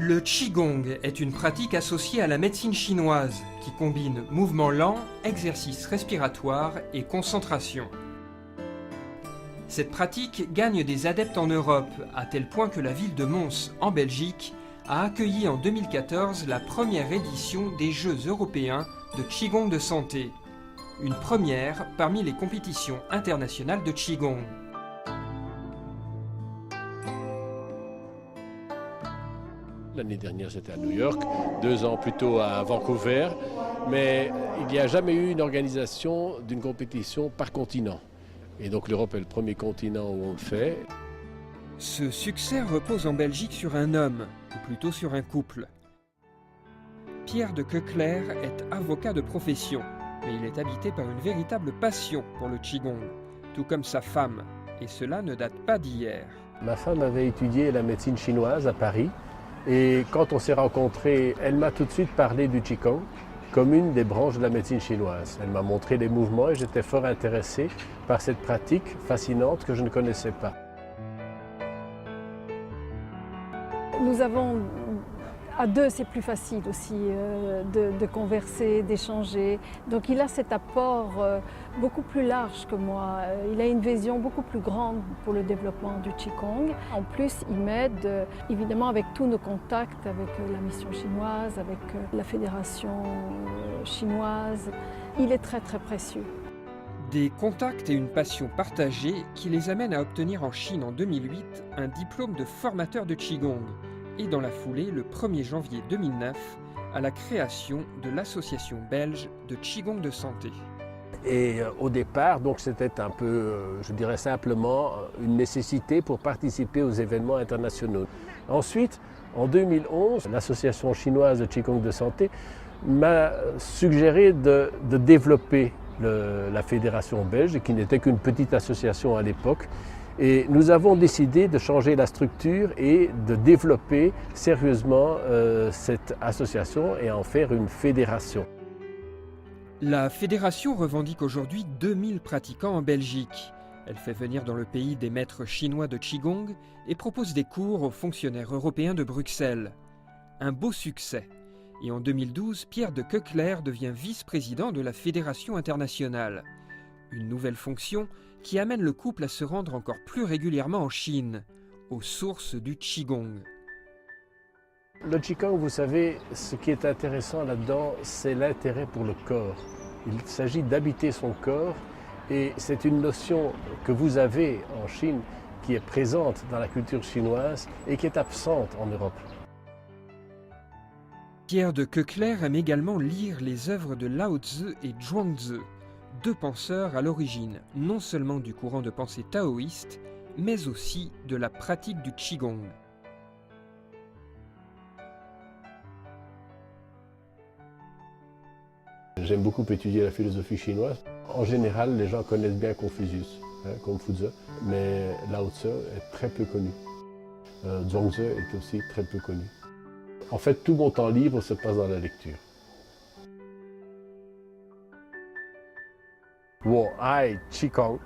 Le Qigong est une pratique associée à la médecine chinoise qui combine mouvements lents, exercices respiratoires et concentration. Cette pratique gagne des adeptes en Europe, à tel point que la ville de Mons, en Belgique, a accueilli en 2014 la première édition des Jeux européens de Qigong de santé. Une première parmi les compétitions internationales de Qigong. L'année dernière, c'était à New York, 2 ans plus tôt à Vancouver, mais il n'y a jamais eu une organisation d'une compétition par continent. Et donc l'Europe est le premier continent où on le fait. Ce succès repose en Belgique sur un homme, ou plutôt sur un couple. Pierre de Keuckler est avocat de profession, mais il est habité par une véritable passion pour le Qigong, tout comme sa femme, et cela ne date pas d'hier. Ma femme avait étudié la médecine chinoise à Paris, et quand on s'est rencontrés, elle m'a tout de suite parlé du Qigong comme une des branches de la médecine chinoise. Elle m'a montré les mouvements et j'étais fort intéressé par cette pratique fascinante que je ne connaissais pas. Nous avons, à deux, c'est plus facile aussi de converser, d'échanger. Donc il a cet apport beaucoup plus large que moi. Il a une vision beaucoup plus grande pour le développement du Qigong. En plus, il m'aide évidemment avec tous nos contacts, avec la mission chinoise, avec la fédération chinoise. Il est très très précieux. Des contacts et une passion partagée qui les amènent à obtenir en Chine en 2008 un diplôme de formateur de Qigong et dans la foulée, le 1er janvier 2009, à la création de l'Association belge de Qigong de santé. Et au départ, donc c'était un peu, je dirais simplement, une nécessité pour participer aux événements internationaux. Ensuite, en 2011, l'Association chinoise de Qigong de santé m'a suggéré de développer la fédération belge, qui n'était qu'une petite association à l'époque. Et nous avons décidé de changer la structure et de développer sérieusement cette association et en faire une fédération. La fédération revendique aujourd'hui 2000 pratiquants en Belgique. Elle fait venir dans le pays des maîtres chinois de Qigong et propose des cours aux fonctionnaires européens de Bruxelles. Un beau succès. Et en 2012, Pierre de Keuckler devient vice-président de la Fédération internationale. Une nouvelle fonction qui amène le couple à se rendre encore plus régulièrement en Chine, aux sources du Qigong. Le Qigong, vous savez, ce qui est intéressant là-dedans, c'est l'intérêt pour le corps. Il s'agit d'habiter son corps et c'est une notion que vous avez en Chine qui est présente dans la culture chinoise et qui est absente en Europe. Pierre de Keuckler aime également lire les œuvres de Lao Tzu et Zhuangzi, deux penseurs à l'origine non seulement du courant de pensée taoïste, mais aussi de la pratique du Qigong. J'aime beaucoup étudier la philosophie chinoise. En général, les gens connaissent bien Confucius, Confucius, mais Lao Tzu est très peu connu. Zhuangzi est aussi très peu connu. En fait, tout mon temps libre se passe dans la lecture. 我爱 Qigong